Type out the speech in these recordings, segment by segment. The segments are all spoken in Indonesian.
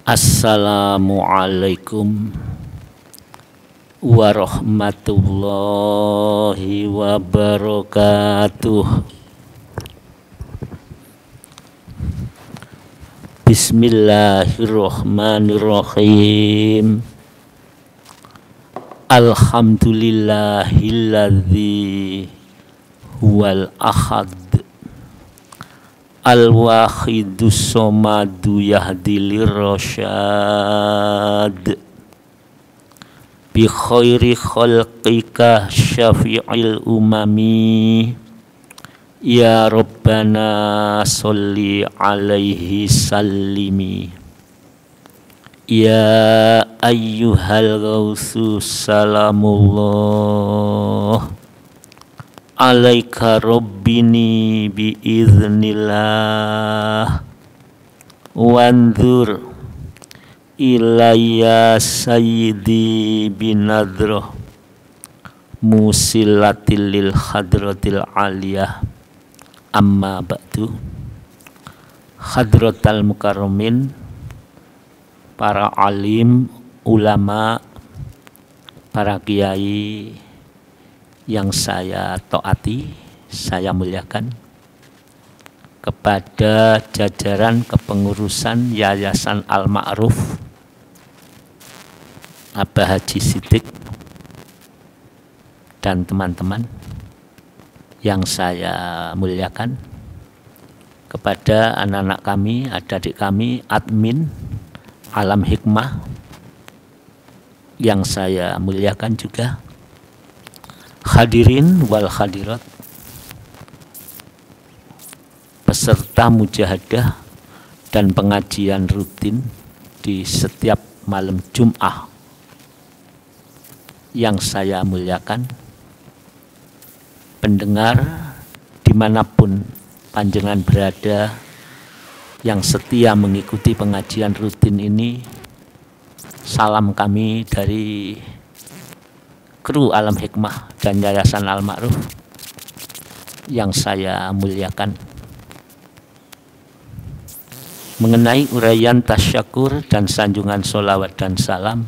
Assalamualaikum warahmatullahi wabarakatuh. Bismillahirrahmanirrahim. Alhamdulillahilladzi huwal ahad al-wahidus somadu yahdilir rasyad bi khairi khalqika syafi'il umami ya Rabbana sholli alaihi sallimi ya ayyuhal ghausu salamullah alaika rabbini biiznillah wanzur ilayya sayyidi binadroh musilatil lil hadratil aliyah amma ba'du. Hadratal mukarramin, para alim, ulama, para kiai yang saya taati, saya muliakan, kepada jajaran kepengurusan Yayasan Al-Ma'ruf Abah Haji Siddiq dan teman-teman yang saya muliakan, kepada anak-anak kami, adik-adik kami, admin Alam Hikmah yang saya muliakan juga, hadirin wal hadirat, peserta mujahadah dan pengajian rutin di setiap malam Jum'ah yang saya muliakan, pendengar dimanapun panjenengan berada yang setia mengikuti pengajian rutin ini, salam kami dari kru Alam Hikmah dan Yayasan Al-Ma'ruf yang saya muliakan. Mengenai uraian tasyakur dan sanjungan sholawat dan salam,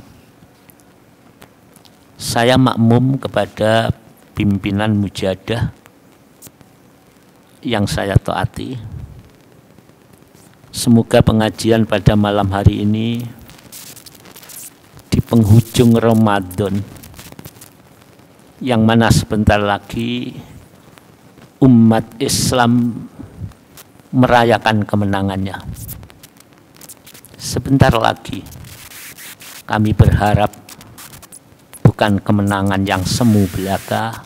saya makmum kepada pimpinan mujahadah yang saya taati. Semoga pengajian pada malam hari ini di penghujung Ramadan, yang mana sebentar lagi umat Islam merayakan kemenangannya. Sebentar lagi kami berharap bukan kemenangan yang semu belaka,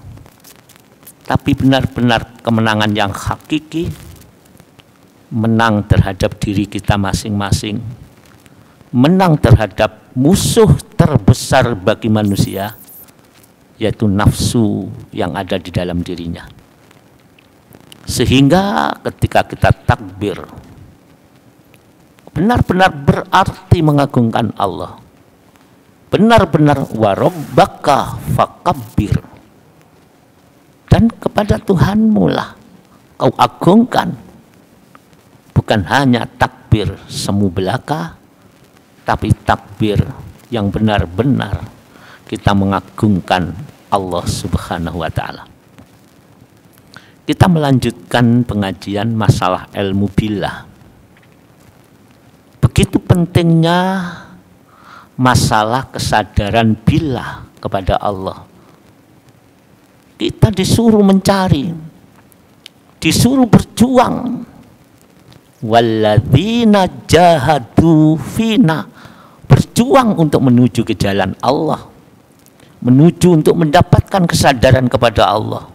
tapi benar-benar kemenangan yang hakiki, menang terhadap diri kita masing-masing, menang terhadap musuh terbesar bagi manusia, yaitu nafsu yang ada di dalam dirinya. Sehingga ketika kita takbir, benar-benar berarti mengagungkan Allah, benar-benar warabbaka fakabbir, dan kepada Tuhanmu lah kau agungkan. Bukan hanya takbir semu belaka, tapi takbir yang benar-benar kita mengagungkan Allah Subhanahu wa ta'ala. Kita melanjutkan pengajian masalah ilmu billah. Begitu pentingnya masalah kesadaran billah kepada Allah. Kita disuruh mencari, disuruh berjuang. Walladzina jahadu fina, berjuang untuk menuju ke jalan Allah, menuju untuk mendapatkan kesadaran kepada Allah.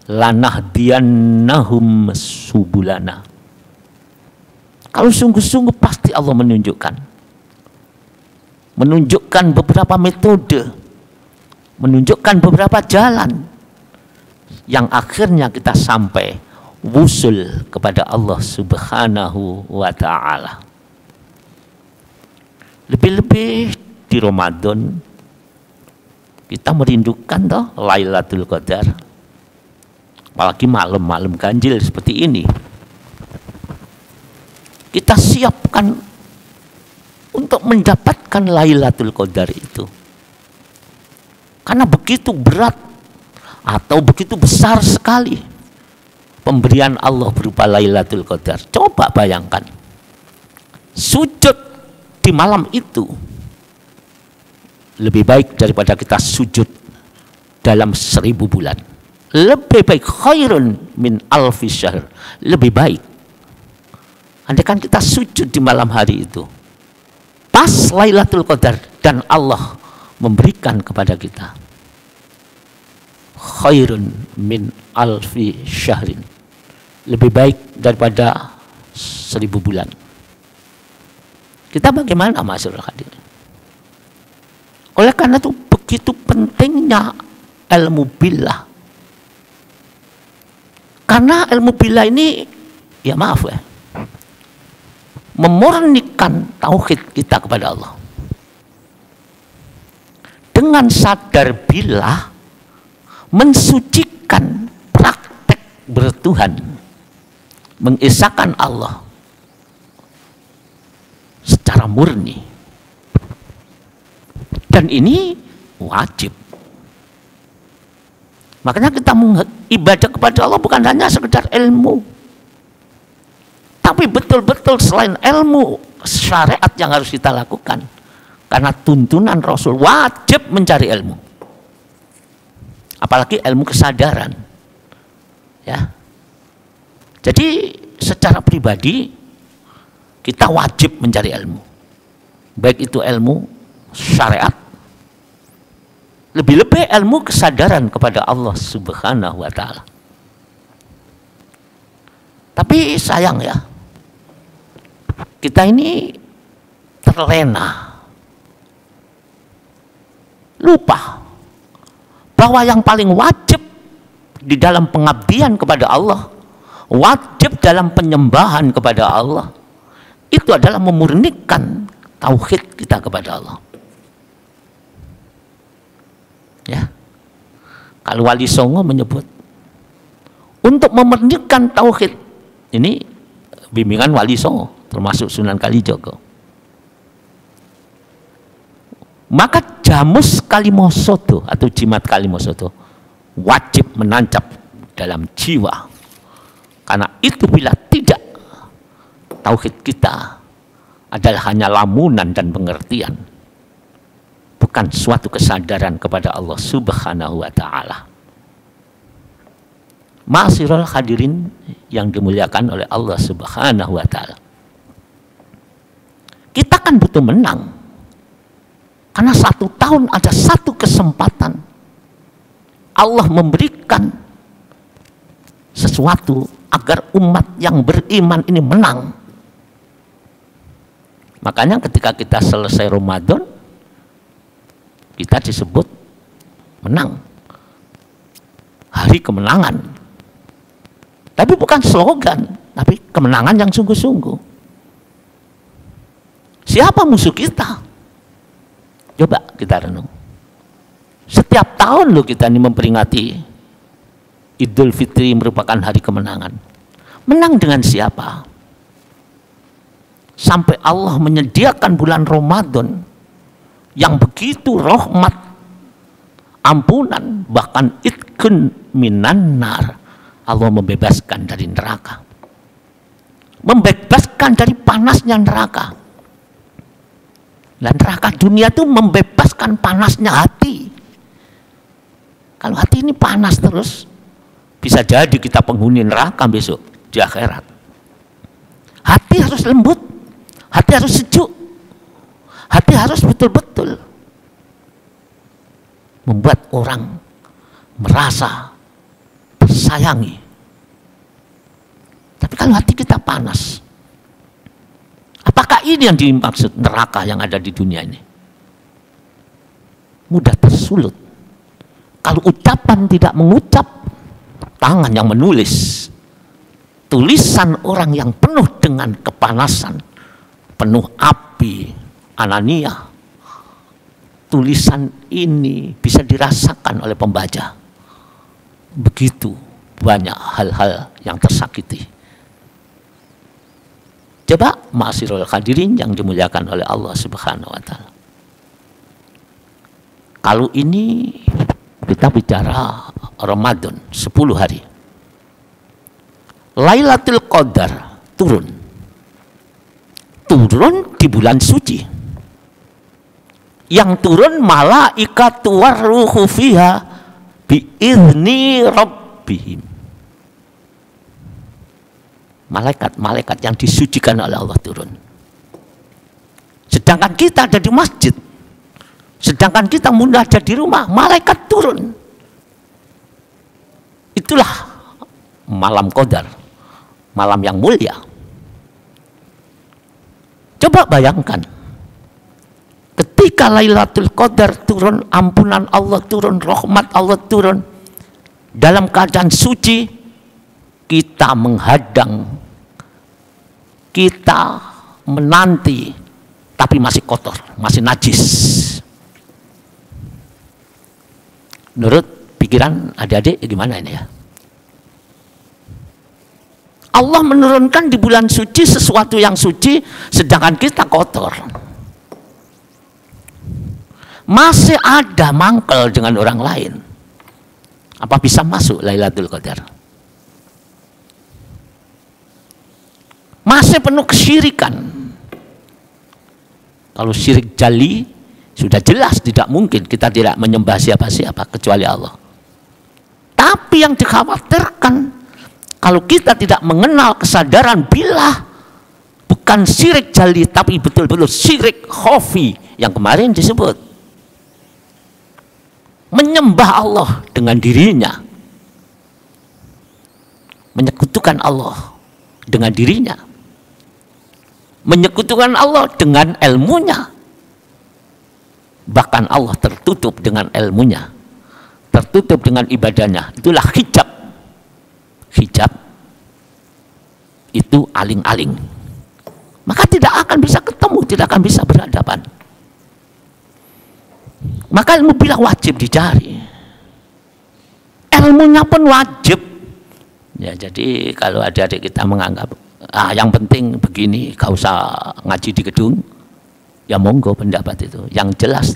Lanahdiyannahum subulana. Kalau sungguh-sungguh pasti Allah menunjukkan beberapa metode, menunjukkan beberapa jalan yang akhirnya kita sampai wusul kepada Allah Subhanahu wa ta'ala. Lebih-lebih di Ramadan kita merindukan toh Lailatul Qadar. apalagi malam-malam ganjil seperti ini, kita siapkan untuk mendapatkan Lailatul Qadar itu. Karena begitu berat atau begitu besar sekali pemberian Allah berupa Lailatul Qadar. Coba bayangkan, sujud di malam itu lebih baik daripada kita sujud dalam 1000 bulan. Lebih baik, khairun min alfi syahr. Lebih baik. Andaikan kita sujud di malam hari itu, pas Lailatul Qadar, dan Allah memberikan kepada kita, khairun min alfi syahrin. Lebih baik daripada 1000 bulan. Kita bagaimana, masyaallah hadirin? Oleh karena itu begitu pentingnya ilmu billah. Karena ilmu billah ini, ya maaf ya, memurnikan tauhid kita kepada Allah. Dengan sadar billah, mensucikan praktek bertuhan, mengesahkan Allah secara murni. Dan ini wajib. Makanya kita ibadah kepada Allah bukan hanya sekedar ilmu, tapi betul-betul selain ilmu syariat yang harus kita lakukan. Karena tuntunan Rasul, wajib mencari ilmu. Apalagi ilmu kesadaran. Ya. Jadi secara pribadi kita wajib mencari ilmu. Baik itu ilmu syariat, lebih-lebih ilmu kesadaran kepada Allah Subhanahu wa Ta'ala. Tapi sayang ya, kita ini terlena, lupa bahwa yang paling wajib di dalam pengabdian kepada Allah, wajib dalam penyembahan kepada Allah, itu adalah memurnikan tauhid kita kepada Allah. Ya, kalau Wali Songo menyebut untuk memurnikan tauhid, ini bimbingan Wali Songo termasuk Sunan Kalijogo, maka jamus kalimosodo atau jimat kalimosodo wajib menancap dalam jiwa. Karena itu bila tidak, tauhid kita adalah hanya lamunan dan pengertian, bukan suatu kesadaran kepada Allah Subhanahu wa Ta'ala. Ma'asyiral hadirin yang dimuliakan oleh Allah Subhanahu wa Ta'ala, kita kan butuh menang. Karena 1 tahun ada 1 kesempatan Allah memberikan sesuatu agar umat yang beriman ini menang. Makanya ketika kita selesai Ramadan, kita disebut menang, hari kemenangan. Tapi bukan slogan, tapi kemenangan yang sungguh-sungguh. Siapa musuh kita? Coba kita renung. Setiap tahun loh kita ini memperingati Idul Fitri merupakan hari kemenangan. Menang dengan siapa? Sampai Allah menyediakan bulan Ramadan yang begitu rahmat, ampunan, bahkan itqun minan nar. Allah membebaskan dari neraka, membebaskan dari panasnya neraka. Dan neraka dunia itu membebaskan panasnya hati. Kalau hati ini panas terus, bisa jadi kita penghuni neraka besok di akhirat. Hati harus lembut, hati harus sejuk, hati harus betul-betul membuat orang merasa tersayangi. Tapi kalau hati kita panas, apakah ini yang dimaksud neraka yang ada di dunia ini? Mudah tersulut. Kalau ucapan tidak mengucap, tangan yang menulis. Tulisan orang yang penuh dengan kepanasan, penuh api, anania. Tulisan ini bisa dirasakan oleh pembaca. Begitu banyak hal-hal yang tersakiti. Coba ma'asyiral hadirin yang dimuliakan oleh Allah Subhanahu wa taala. Kalau ini kita bicara Ramadan 10 hari. Lailatul Qadar turun di bulan suci. Yang turun malaikatu warruhu fiha biizni rabbihim. Malaikat yang disucikan oleh Allah turun. Sedangkan kita ada di masjid, sedangkan kita mudah ada di rumah, malaikat turun. Itulah malam Qadar, malam yang mulia. Coba bayangkan, ketika Lailatul Qadar turun, ampunan Allah turun, rahmat Allah turun, dalam keadaan suci, kita menghadang, kita menanti, tapi masih kotor, masih najis. Menurut pikiran adik-adik gimana ini ya? Allah menurunkan di bulan suci sesuatu yang suci, sedangkan kita kotor. Masih ada mangkel dengan orang lain. Apa bisa masuk Lailatul Qadar? Masih penuh kesyirikan. Kalau syirik jali sudah jelas tidak mungkin, kita tidak menyembah siapa-siapa kecuali Allah. Tapi yang dikhawatirkan, kalau kita tidak mengenal kesadaran bila bukan syirik jali tapi betul-betul syirik khafi yang kemarin disebut, menyembah Allah dengan dirinya, menyekutukan Allah dengan dirinya, menyekutukan Allah dengan ilmunya, bahkan Allah tertutup dengan ilmunya, tertutup dengan ibadahnya. Itulah hijab. Hijab itu aling-aling, maka tidak akan bisa ketemu, tidak akan bisa berhadapan. Maka ilmu bila wajib dicari, ilmunya pun wajib ya. Jadi kalau adik-adik kita menganggap yang penting begini, gak usah ngaji di gedung, ya monggo pendapat itu. Yang jelas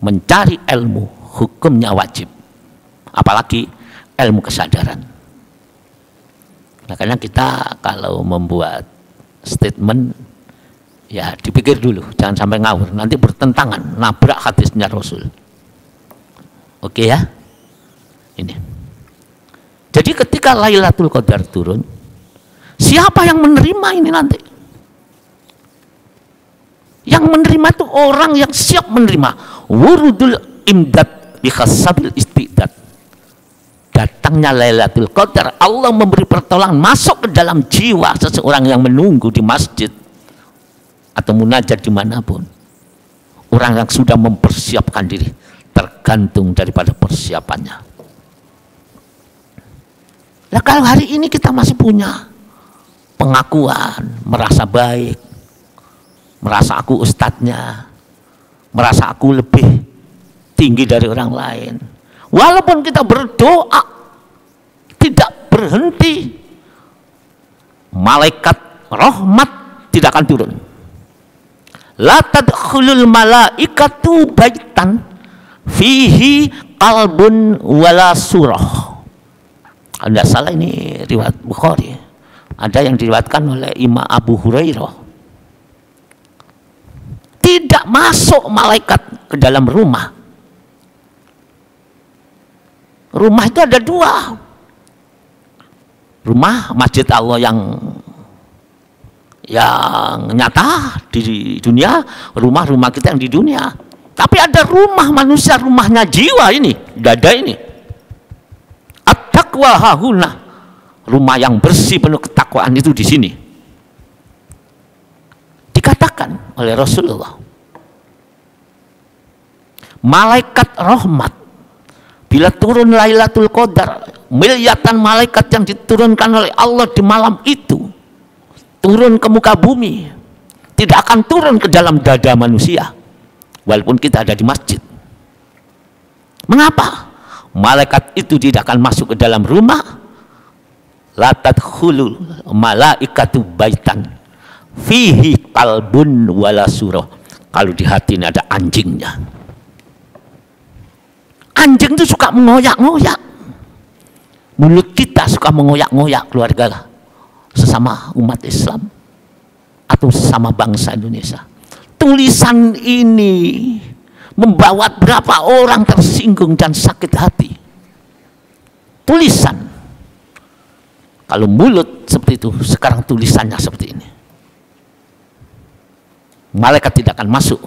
mencari ilmu hukumnya wajib, apalagi ilmu kesadaran. Makanya kita kalau membuat statement ya dipikir dulu, jangan sampai ngawur, nanti bertentangan, nabrak hadisnya Rasul. Oke ya, ini. Jadi ketika Lailatul Qadar turun, siapa yang menerima ini nanti? Yang menerima itu orang yang siap menerima. Wurudul imdad bikhasabil istidad. Datangnya Lailatul Qadar, Allah memberi pertolongan masuk ke dalam jiwa seseorang yang menunggu di masjid atau munajat dimanapun. Orang yang sudah mempersiapkan diri, tergantung daripada persiapannya. Nah kalau hari ini kita masih punya pengakuan, merasa baik, merasa aku ustadznya, merasa aku lebih tinggi dari orang lain, walaupun kita berdoa tidak berhenti, malaikat rahmat tidak akan turun. La tadkhulul malaikatu baitan fihi qalbun wala surah. Kalau tidak salah ini riwayat Bukhari. Ada yang diriwayatkan oleh Imam Abu Hurairah. Tidak masuk malaikat ke dalam rumah. Rumah itu ada dua. Rumah masjid Allah yang nyata di dunia, rumah-rumah kita yang di dunia. Tapi ada rumah manusia, rumahnya jiwa ini, dada ini. At-taqwa hahuna. Rumah yang bersih penuh ketakwaan itu di sini. Dikatakan oleh Rasulullah, malaikat rahmat bila turun Lailatul Qadar, miliatan malaikat yang diturunkan oleh Allah di malam itu turun ke muka bumi, tidak akan turun ke dalam dada manusia walaupun kita ada di masjid. Mengapa? Malaikat itu tidak akan masuk ke dalam rumah la tadkhulul malaikatu baitan fihi qalbun wala surah. Kalau di hati ini ada anjingnya. Anjing itu suka mengoyak-ngoyak. Mulut kita suka mengoyak-ngoyak keluarga sesama umat Islam atau sesama bangsa Indonesia. Tulisan ini membawa berapa orang tersinggung dan sakit hati. Tulisan. Kalau mulut seperti itu, sekarang tulisannya seperti ini. Malaikat tidak akan masuk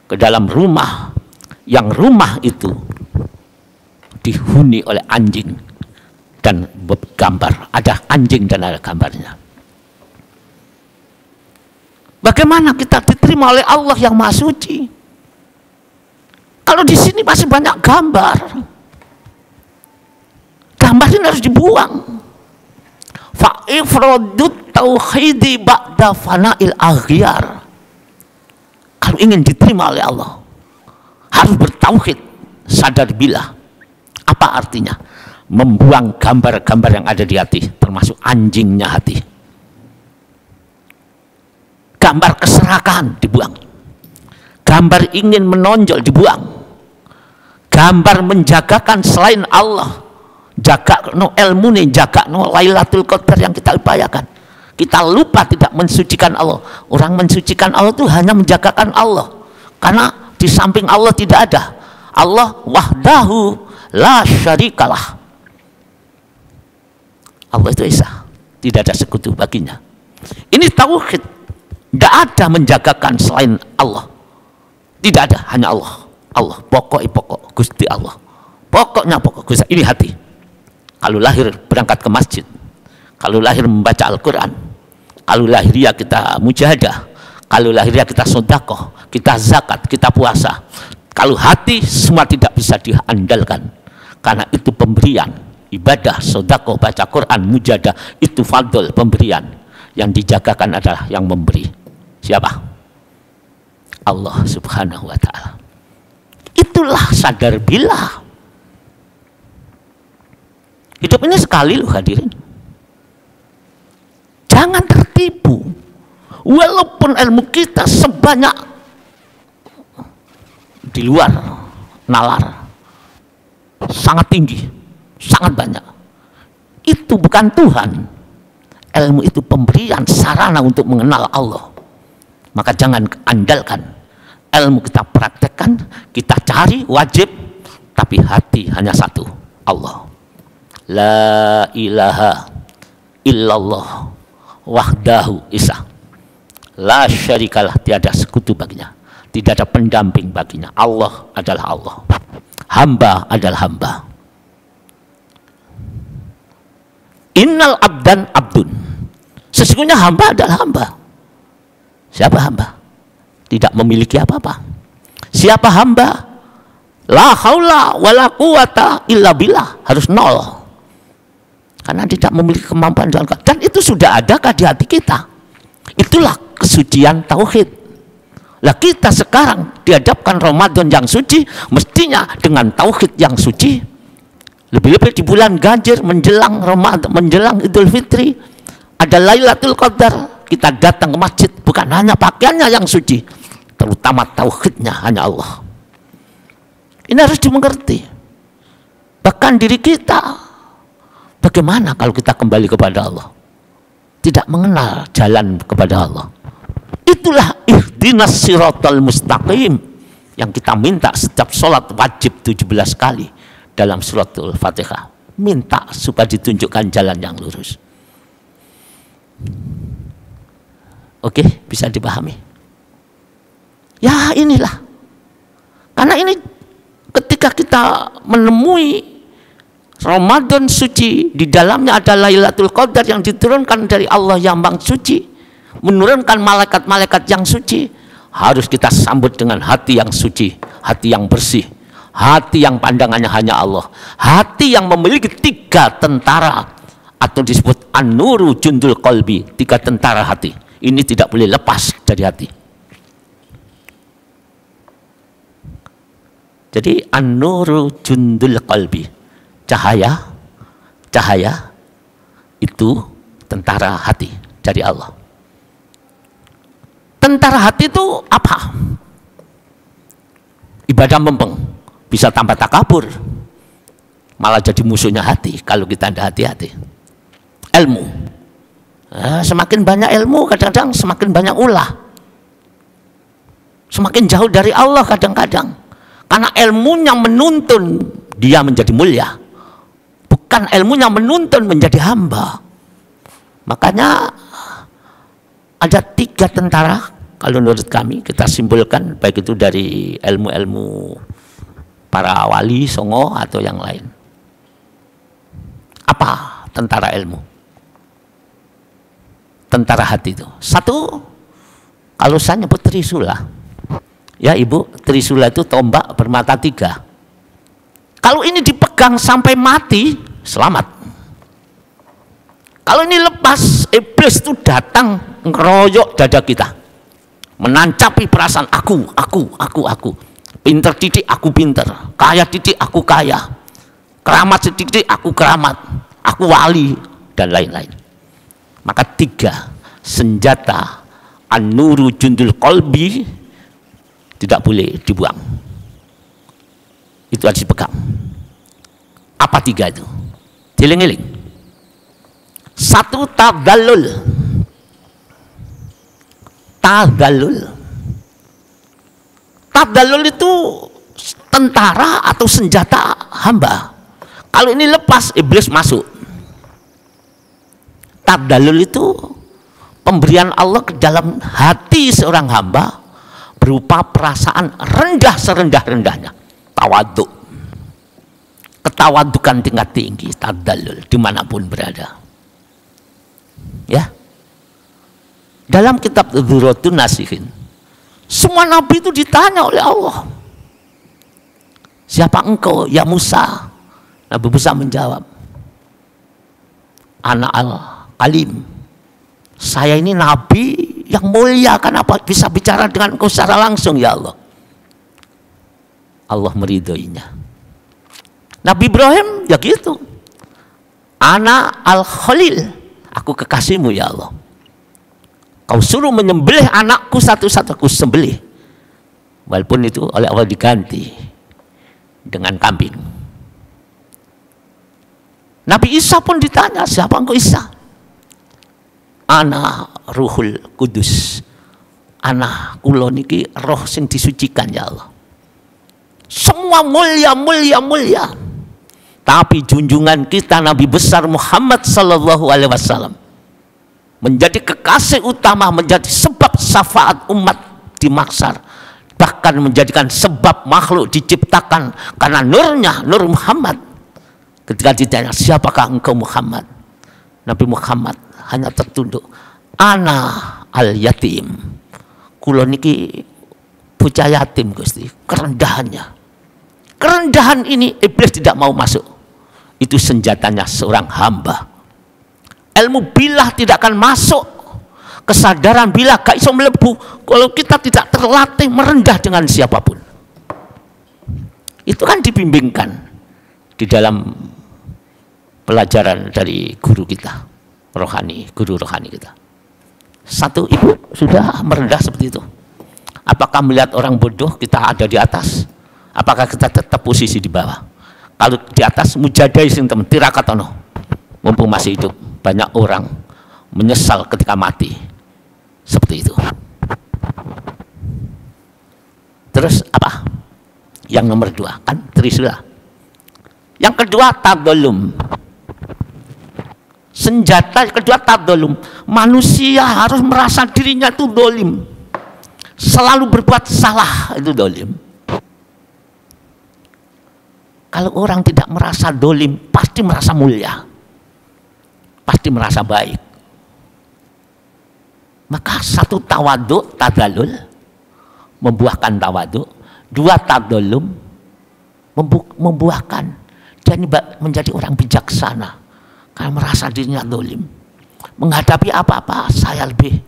ke dalam rumah yang rumah itu dihuni oleh anjing dan gambar. Ada anjing dan ada gambarnya. Bagaimana kita diterima oleh Allah yang Maha Suci? Kalau di sini masih banyak gambar. Gambar ini harus dibuang. Fa'ifradut tauhidi ba'da fana'il aghyar. Kalau ingin diterima oleh Allah, harus bertauhid, sadar billah. Apa artinya? Membuang gambar-gambar yang ada di hati, termasuk anjingnya hati. Gambar keserakahan dibuang. Gambar ingin menonjol dibuang. Gambar menjagakan selain Allah. Jaga no ilmu nih, jaga no Lailatul Qadar yang kita upayakan. Kita lupa tidak mensucikan Allah. Orang mensucikan Allah itu hanya menjagakan Allah. Karena di samping Allah tidak ada. Allah wahdahu la syarikalah. Allah itu Esa. Tidak ada sekutu baginya. Ini tauhid. Tidak ada menjagakan selain Allah. Tidak ada, hanya Allah. Allah, pokok Gusti Allah. Pokoknya pokok Gusti. Ini hati. Kalau lahir berangkat ke masjid. Kalau lahir membaca Al-Quran. Kalau lahiriah kita mujahadah, kalau lahiriah kita sedekah, kita zakat, kita puasa. Kalau hati semua tidak bisa diandalkan, karena itu pemberian, ibadah, sedekah, baca Quran, mujahadah itu fadl, pemberian. Yang dijagakan adalah yang memberi. Siapa? Allah Subhanahu wa Ta'ala. Itulah sadar billah. Hidup ini sekali loh hadirin. Jangan tertipu. Walaupun ilmu kita sebanyak di luar nalar, sangat tinggi, sangat banyak. Itu bukan Tuhan. Ilmu itu pemberian, sarana untuk mengenal Allah. Maka jangan andalkan. Ilmu kita praktekkan, kita cari, wajib. Tapi hati hanya satu, Allah. La ilaha illallah wahdahu Esa. La syarikalah, tiada sekutu baginya, tidak ada pendamping baginya. Allah adalah Allah, hamba adalah hamba. Innal abdan abdun. Sesungguhnya hamba adalah hamba. Siapa hamba? Tidak memiliki apa-apa. Siapa hamba? La haula wala quwata illa billah. Harus nol. Karena tidak memiliki kemampuan dan itu sudah adakah di hati kita? Itulah kesucian tauhid. Lah kita sekarang dihadapkan Ramadan yang suci, mestinya dengan tauhid yang suci. Lebih-lebih di bulan Ganjil menjelang Ramadan, menjelang Idul Fitri, ada Lailatul Qadar, kita datang ke masjid bukan hanya pakaiannya yang suci, terutama tauhidnya hanya Allah. Ini harus dimengerti. Bahkan diri kita. Bagaimana kalau kita kembali kepada Allah? Tidak mengenal jalan kepada Allah. Itulah ihdinas siratal mustaqim yang kita minta setiap sholat wajib 17 kali dalam suratul Fatihah. Minta supaya ditunjukkan jalan yang lurus. Oke, bisa dipahami? Ya inilah. Karena ini ketika kita menemui Ramadan suci, di dalamnya ada Lailatul Qadar yang diturunkan dari Allah yang Maha Suci, menurunkan malaikat-malaikat yang suci, harus kita sambut dengan hati yang suci, hati yang bersih, hati yang pandangannya hanya Allah, hati yang memiliki 3 tentara atau disebut an-nuru jundul qalbi, 3 tentara hati. Ini tidak boleh lepas dari hati. Jadi an-nuru jundul qalbi, cahaya Itu tentara hati dari Allah. Tentara hati itu apa? Ibadah mempeng, bisa tambah takabur, malah jadi musuhnya hati kalau kita tidak hati-hati. Ilmu, semakin banyak ilmu kadang-kadang semakin banyak ulah, semakin jauh dari Allah kadang-kadang, karena ilmunya menuntun dia menjadi mulia, bukan ilmunya menuntun menjadi hamba. Makanya ada 3 tentara kalau menurut kami kita simpulkan, baik itu dari ilmu-ilmu para wali, songo atau yang lain. Apa tentara ilmu? Tentara hati itu. 1, kalau saya nyebut trisula. Ya Ibu, trisula itu tombak bermata 3. Kalau ini dipegang sampai mati, selamat. Kalau ini lepas, iblis itu datang ngeroyok dada kita, menancapi perasaan aku. Pinter titik, aku pinter. Kaya titik, aku kaya. Keramat titik, aku keramat. Aku wali, dan lain-lain. Maka 3 senjata an-nuru jundul qalbi tidak boleh dibuang. Itu harus dipegang. Apa 3 itu? Dieling-eling. 1, tadallul. Tadallul itu tentara atau senjata hamba. Kalau ini lepas, iblis masuk. Tadallul itu pemberian Allah ke dalam hati seorang hamba berupa perasaan rendah serendah-rendahnya, tawaduk, ketawadukan tingkat tinggi, tadallul dimanapun berada. Ya, dalam kitab Dzurratun Nasihin, semua nabi itu ditanya oleh Allah, siapa engkau ya Musa? Nabi Musa menjawab, Ana al-Alim, saya ini nabi yang mulia, kenapa bisa bicara dengan engkau secara langsung ya Allah? Allah meridhoinya. Nabi Ibrahim ya gitu, Ana al-Khalil, aku kekasihmu ya Allah. Kau suruh menyembelih anakku satu-satu, aku sembelih. Walaupun itu oleh Allah diganti dengan kambing. Nabi Isa pun ditanya, siapa engkau Isa? Ana Ruhul Kudus. Ana kula niki roh sing disucikan ya Allah. Semua mulia. Tapi junjungan kita Nabi besar Muhammad sallallahu alaihi wasallam menjadi kekasih utama, menjadi sebab syafaat umat di mahsyar, bahkan menjadikan sebab makhluk diciptakan karena nurnya, nur Muhammad. Ketika ditanya, siapakah engkau Muhammad? Nabi Muhammad hanya tertunduk, Ana al-yatim, kula niki bocah yatim Gusti. Kerendahan ini iblis tidak mau masuk. Itu senjatanya seorang hamba. Ilmu bilah tidak akan masuk, kesadaran bilah gak iso melebu kalau kita tidak terlatih merendah dengan siapapun. Itu kan dibimbingkan di dalam pelajaran dari guru kita rohani, guru rohani kita. 1, Ibu sudah merendah seperti itu. Apakah melihat orang bodoh kita ada di atas? Apakah kita tetap posisi di bawah? Kalau di atas mujadai sing temen tirakatono, mumpung masih hidup. Banyak orang menyesal ketika mati seperti itu. Terus apa? Yang nomor 2 kan trisula. Yang kedua tadolum. Senjata kedua tadolum. Manusia harus merasa dirinya itu dolim, selalu berbuat salah, itu dolim. Kalau orang tidak merasa dolim, pasti merasa mulia, pasti merasa baik. Maka 1 tawaduk, tadalul, membuahkan tawaduk. 2 tadolum, membuahkan dia menjadi orang bijaksana karena merasa dirinya dolim. Menghadapi apa-apa saya lebih,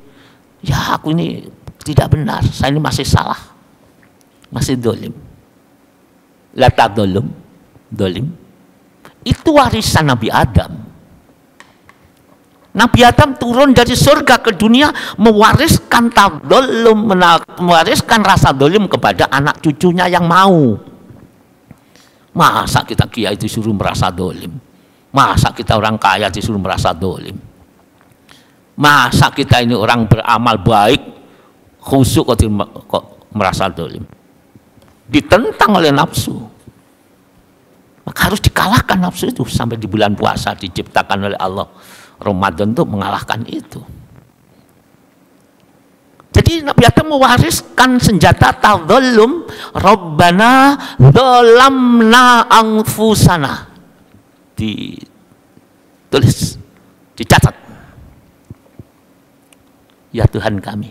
ya aku ini tidak benar, saya ini masih salah, masih dolim. La tadolum, dolim itu warisan Nabi Adam. Nabi Adam turun dari surga ke dunia mewariskan tadzulum, mewariskan rasa dolim kepada anak cucunya yang mau. Masa kita kiai disuruh merasa dolim? Masa kita orang kaya disuruh merasa dolim? Masa kita ini orang beramal baik, khusyuk kok merasa dolim? Ditentang oleh nafsu. Maka harus dikalahkan nafsu itu. Sampai di bulan puasa diciptakan oleh Allah Ramadan untuk mengalahkan itu. Jadi Nabi Adam mewariskan senjata tadzallum, Rabbana dzalamna anfusana. Ditulis, dicatat. Ya Tuhan kami,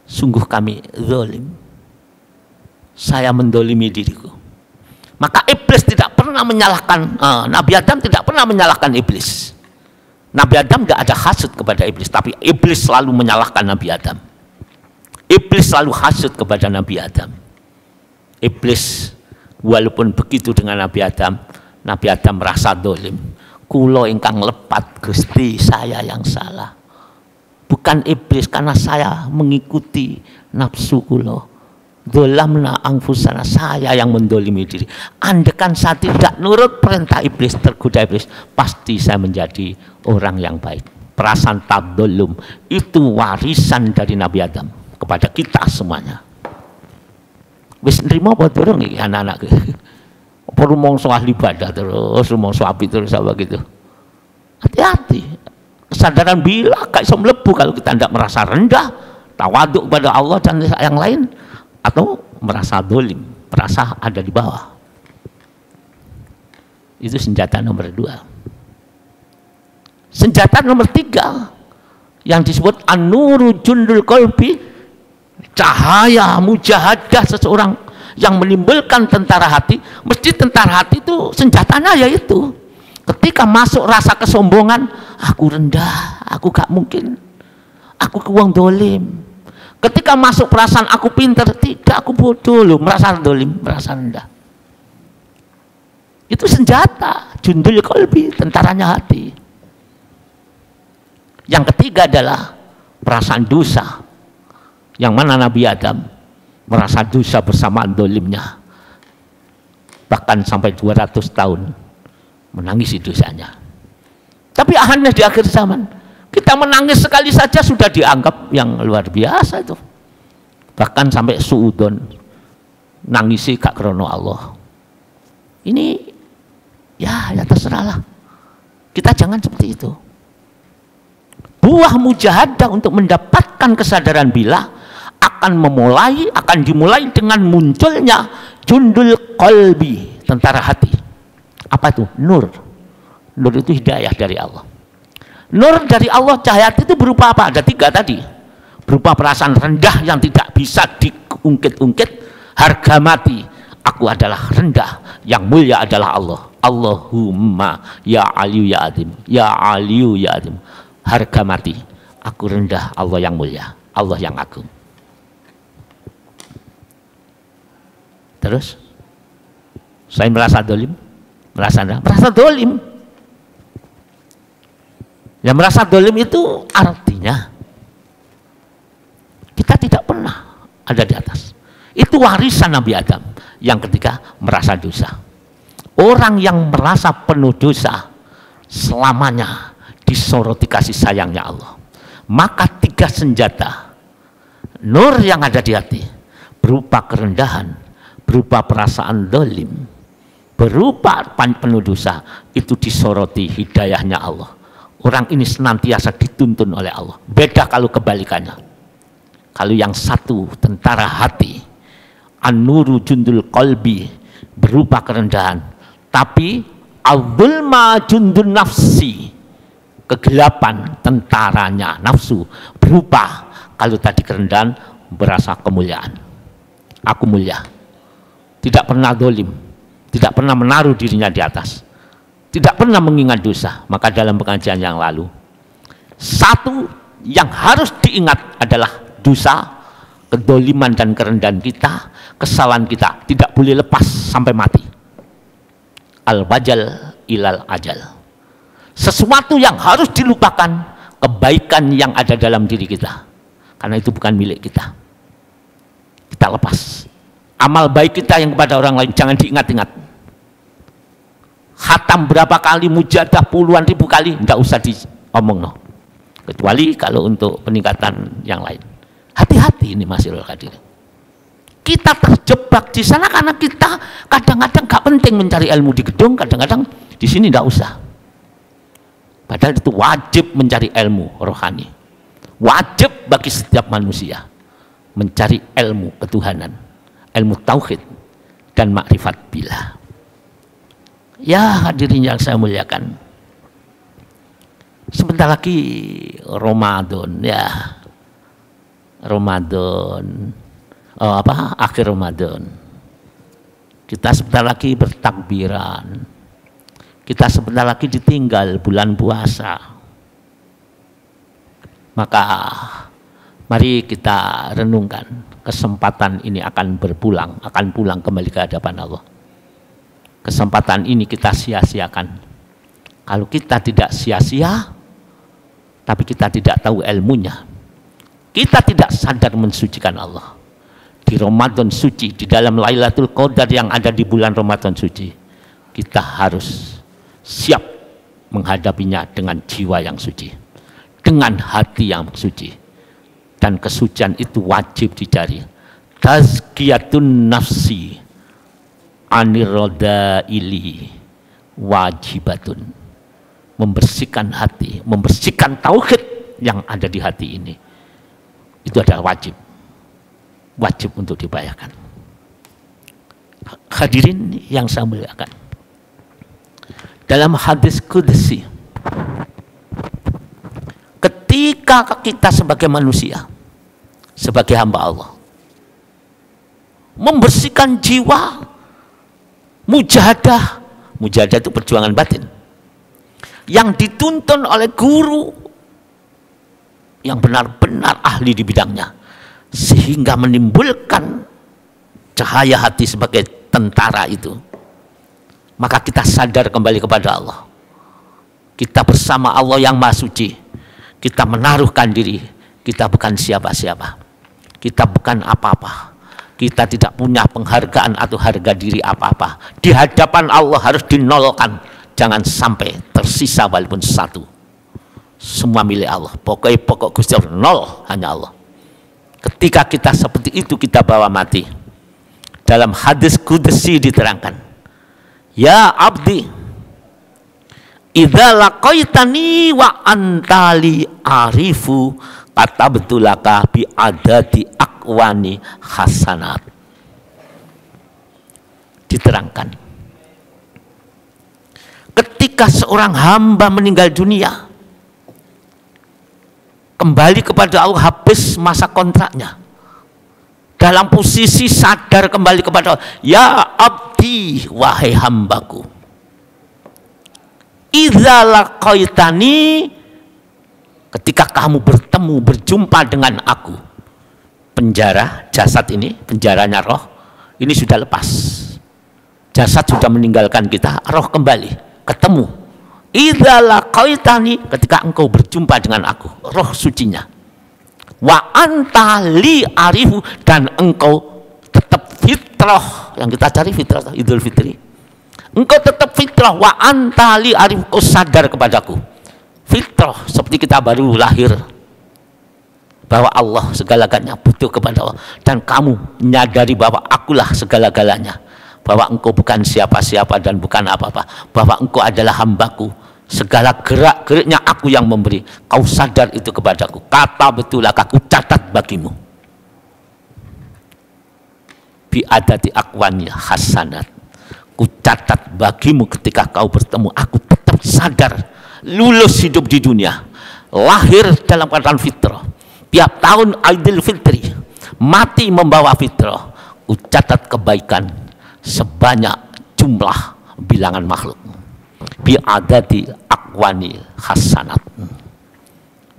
sungguh kami zalim. Saya mendolimi diriku. Maka iblis tidak pernah menyalahkan, Nabi Adam tidak pernah menyalahkan iblis. Nabi Adam tidak ada hasud kepada iblis, tapi iblis selalu menyalahkan Nabi Adam. Iblis selalu hasud kepada Nabi Adam. Iblis walaupun begitu dengan Nabi Adam merasa dolim. Kulo ingkang lepat Gusti, saya yang salah. Bukan iblis, karena saya mengikuti nafsu kulo. Dolamna angfusana, saya yang mendolimi diri. Andekan saya tidak nurut perintah iblis, tergoda iblis, pasti saya menjadi orang yang baik. Perasaan tadzallum itu warisan dari Nabi Adam kepada kita semuanya. Wis nrimo apa durung iki anak-anak? Apa rumangsa ahli ibadah terus rumangsa apik terus apa gitu. Hati-hati. Kesadaran bila gak iso mlebu kalau kita tidak merasa rendah, tawaduk pada Allah dan yang lain, atau merasa dolim, merasa ada di bawah. Itu senjata nomor 2. Senjata nomor 3 yang disebut an-nuru jundul qalbi, cahaya mujahadah seseorang yang menimbulkan tentara hati. Mesti tentara hati itu senjatanya yaitu ketika masuk rasa kesombongan, aku rendah, aku gak mungkin, aku wong dolim. Ketika masuk perasaan aku pintar, tidak, aku bodoh loh, merasa dolim, merasa rendah. Itu senjata jundul qalbi, tentaranya hati. Yang ketiga adalah perasaan dosa, yang mana Nabi Adam merasa dosa bersamaan dolimnya, bahkan sampai 200 tahun menangisi dosanya. Tapi akhirnya di akhir zaman kita menangis sekali saja sudah dianggap yang luar biasa itu. Bahkan sampai suudon, nangisi gak krono Allah. Ini ya terserahlah. Kita jangan seperti itu. Buah mujahadah untuk mendapatkan kesadaran bila akan dimulai dengan munculnya jundul qalbi, tentara hati. Apa itu? Nur. Nur itu hidayah dari Allah. Nur dari Allah, cahaya itu berupa apa? Ada 3 tadi. Berupa perasaan rendah yang tidak bisa diungkit-ungkit, harga mati. Aku adalah rendah, yang mulia adalah Allah. Allahumma ya aliyu ya azim, ya aliyu ya azim. Harga mati, aku rendah, Allah yang mulia, Allah yang agung. Terus saya merasa dolim, merasa dolim. Yang merasa dolim itu artinya kita tidak pernah ada di atas. Itu warisan Nabi Adam. Yang ketiga, merasa dosa. Orang yang merasa penuh dosa selamanya disoroti kasih sayangnya Allah. Maka 3 senjata nur yang ada di hati, berupa kerendahan, berupa perasaan dolim, berupa penuh dosa, itu disoroti hidayahnya Allah. Orang ini senantiasa dituntun oleh Allah. Beda kalau kebalikannya. Kalau yang satu, tentara hati, an-nuru jundul qalbi, berupa kerendahan. Tapi al-zulma jundun nafsi, kegelapan tentaranya nafsu, berupa kalau tadi kerendahan berasa kemuliaan. Aku mulia. Tidak pernah dolim, tidak pernah menaruh dirinya di atas, tidak pernah mengingat dosa. Maka dalam pengajian yang lalu, satu yang harus diingat adalah dosa, kedoliman dan kerendahan kita, kesalahan kita tidak boleh lepas sampai mati. Al-wajal ilal ajal. Sesuatu yang harus dilupakan, kebaikan yang ada dalam diri kita. Karena itu bukan milik kita. Kita lepas. Amal baik kita yang kepada orang lain jangan diingat-ingat. Khatam berapa kali, mujadah puluhan ribu kali, enggak usah diomong, no. Kecuali kalau untuk peningkatan yang lain. Hati-hati ini Masyarul Hadirin. Kita terjebak di sana karena kita kadang-kadang gak penting mencari ilmu di gedung, kadang-kadang di sini enggak usah. Padahal itu wajib mencari ilmu rohani. Wajib bagi setiap manusia mencari ilmu ketuhanan, ilmu tauhid dan makrifat billah. Ya hadirin yang saya muliakan, sebentar lagi Ramadan, ya Ramadan, akhir Ramadan. Kita sebentar lagi bertakbiran, kita sebentar lagi ditinggal bulan puasa. Maka mari kita renungkan, kesempatan ini akan berpulang, akan pulang kembali ke hadapan Allah. Kesempatan ini kita sia-siakan. Kalau kita tidak sia-sia, tapi kita tidak tahu ilmunya, kita tidak sadar mensucikan Allah. Di Ramadan suci, di dalam Lailatul Qadar yang ada di bulan Ramadan suci, kita harus siap menghadapinya dengan jiwa yang suci, dengan hati yang suci. Dan kesucian itu wajib dicari. Tazkiyatun nafsi anirrodaili wajibatun. Membersihkan hati, membersihkan tauhid yang ada di hati ini, itu adalah wajib, wajib untuk dibayarkan. Hadirin yang saya muliakan, dalam hadis qudsi, ketika kita sebagai manusia, sebagai hamba Allah, membersihkan jiwa, mujahadah itu perjuangan batin yang dituntun oleh guru yang benar-benar ahli di bidangnya, sehingga menimbulkan cahaya hati sebagai tentara itu. Maka kita sadar kembali kepada Allah, kita bersama Allah yang Maha Suci, kita menaruhkan diri, kita bukan siapa-siapa, kita bukan apa-apa, kita tidak punya penghargaan atau harga diri apa-apa. Di hadapan Allah harus dinolkan, jangan sampai tersisa walaupun satu. Semua milik Allah, pokok Gusti Allah, nol, hanya Allah. Ketika kita seperti itu, kita bawa mati. Dalam hadis qudsi diterangkan, ya abdi, idza laqaitani wa antali arifu katabtulaka bi adati akwani hasanat. Diterangkan, ketika seorang hamba meninggal dunia, kembali kepada Allah, habis masa kontraknya, dalam posisi sadar kembali kepada Allah, ya abdi, wahai hambaku, idza laqaitani, ketika kamu bertemu, berjumpa dengan aku, penjara jasad ini, penjaranya roh ini sudah lepas, jasad sudah meninggalkan kita, roh kembali ketemu. Idza laqaitani, ketika engkau berjumpa dengan aku, roh sucinya, wa anta li arifu, dan engkau tetap fitrah, yang kita cari fitrah Idul Fitri, engkau tetap fitrah, wa anta li arifu, kau sadar kepadaku, fitrah seperti kita baru lahir, bahwa Allah segala-galanya, butuh kepada Allah, dan kamu menyadari bahwa akulah segala-galanya, bahwa engkau bukan siapa-siapa dan bukan apa-apa, bahwa engkau adalah hambaku, segala gerak-geriknya aku yang memberi, kau sadar itu kepadaku, kata betul aku catat bagimu bi adati akwani hasanat, ku catat bagimu ketika kau bertemu aku, tetap sadar, lulus hidup di dunia, lahir dalam keadaan fitrah, tiap tahun Idul Fitri, mati membawa fitrah, ku catat kebaikan sebanyak jumlah bilangan makhluk bi adati akwani hasanat.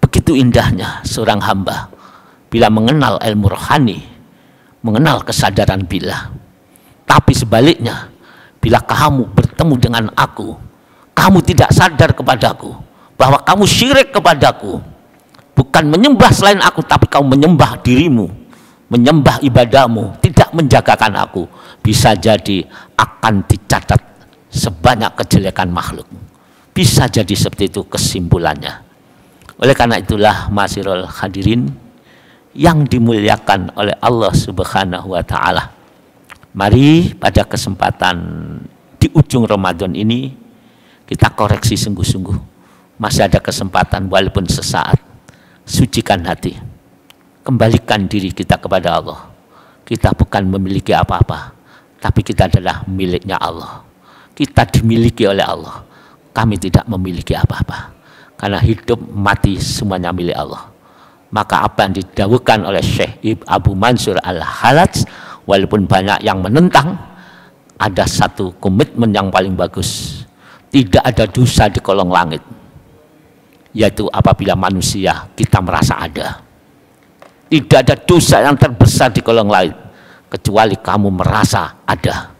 Begitu indahnya seorang hamba bila mengenal ilmu rohani, mengenal kesadaran billah. Tapi sebaliknya, bila kamu bertemu dengan aku, kamu tidak sadar kepadaku, bahwa kamu syirik kepadaku, bukan menyembah selain aku, tapi kamu menyembah dirimu, menyembah ibadahmu, tidak menjagakan aku, bisa jadi akan dicatat sebanyak kejelekan makhluk. Bisa jadi seperti itu kesimpulannya. Oleh karena itulah ma'asyiral hadirin yang dimuliakan oleh Allah Subhanahu wa taala, mari pada kesempatan di ujung Ramadan ini kita koreksi sungguh-sungguh. Masih ada kesempatan walaupun sesaat. Sucikan hati, kembalikan diri kita kepada Allah. Kita bukan memiliki apa-apa, tapi kita adalah miliknya Allah. Kita dimiliki oleh Allah. Kami tidak memiliki apa-apa, karena hidup mati semuanya milik Allah. Maka apa yang didawuhkan oleh Syekh Abu Mansur Al-Halaj, walaupun banyak yang menentang, ada satu komitmen yang paling bagus. Tidak ada dosa di kolong langit, yaitu apabila manusia kita merasa ada. Tidak ada dosa yang terbesar di kolong langit kecuali kamu merasa ada.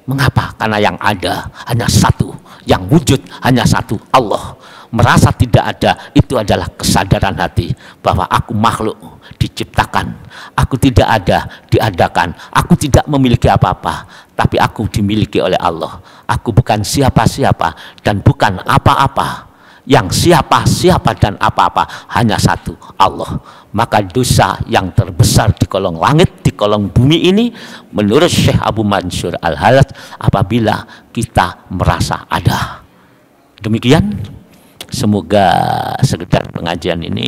Mengapa? Karena yang ada hanya satu, yang wujud hanya satu, Allah. Merasa tidak ada, itu adalah kesadaran hati bahwa aku makhluk diciptakan, aku tidak ada diadakan, aku tidak memiliki apa-apa, tapi aku dimiliki oleh Allah. Aku bukan siapa-siapa dan bukan apa-apa. Yang siapa-siapa dan apa-apa hanya satu, Allah. Maka dosa yang terbesar di kolong langit, di kolong bumi ini, menurut Syekh Abu Mansur Al-Halaj, apabila kita merasa ada. Demikian, semoga sekedar pengajian ini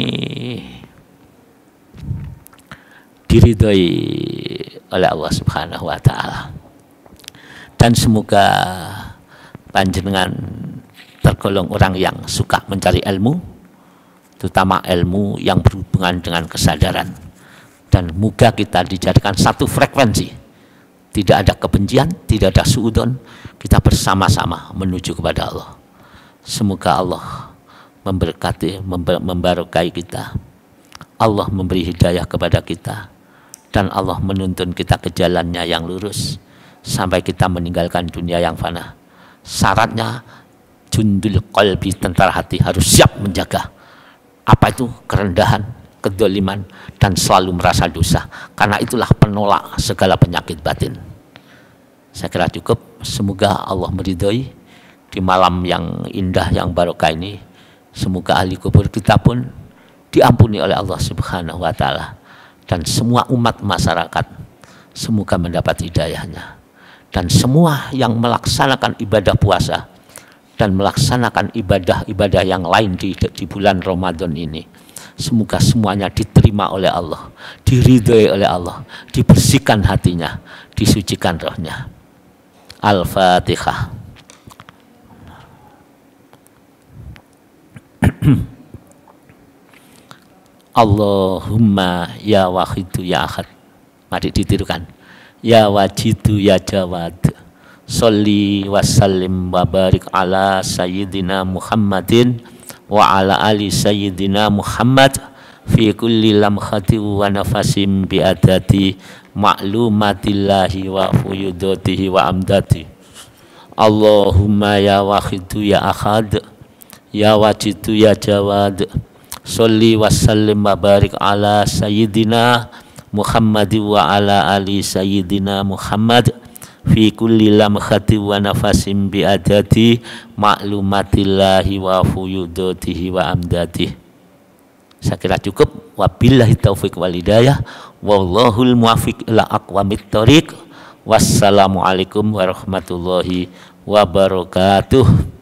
diridhoi oleh Allah Subhanahu wa taala, dan semoga panjenengan tergolong orang yang suka mencari ilmu, terutama ilmu yang berhubungan dengan kesadaran, dan moga kita dijadikan satu frekuensi, tidak ada kebencian, tidak ada suudon, kita bersama-sama menuju kepada Allah. Semoga Allah memberkati, membarokai kita, Allah memberi hidayah kepada kita, dan Allah menuntun kita ke jalannya yang lurus sampai kita meninggalkan dunia yang fana. Syaratnya jundul qalbi, tentara hati, harus siap menjaga apa itu kerendahan, kedoliman, dan selalu merasa dosa, karena itulah penolak segala penyakit batin. Saya kira cukup. Semoga Allah meridhoi di malam yang indah, yang barokah ini. Semoga ahli kubur kita pun diampuni oleh Allah Subhanahu wa taala, dan semua umat masyarakat semoga mendapat hidayahnya, dan semua yang melaksanakan ibadah puasa dan melaksanakan ibadah-ibadah yang lain di bulan Ramadan ini, semoga semuanya diterima oleh Allah, diridhoi oleh Allah, dibersihkan hatinya, disucikan rohnya. Al-Fatihah. Allahumma ya wahidu ya ahad. Mari ditirukan. Ya wajidu ya jawad. Sholli wa sallim wa barik ala sayyidina Muhammadin wa ala ali sayyidina Muhammad fi kulli lamhati wa nafasim bi adati ma'lumatillahi wa fuyudatihi wa amdati. Allahumma ya wahidu ya ahad, ya wajidu ya jawad. Sholli wa sallim wa barik ala sayyidina Muhammadin wa ala ali sayyidina Muhammad fi kulli lamhati wa nafasim bi adati ma'lumatillahi wa fuyudatihi wa amdati. Saya kira cukup. Wabillahi taufiq wal hidayah, wallahul muwaffiq ila aqwamit thoriq. Wassalamualaikum warahmatullahi wabarakatuh.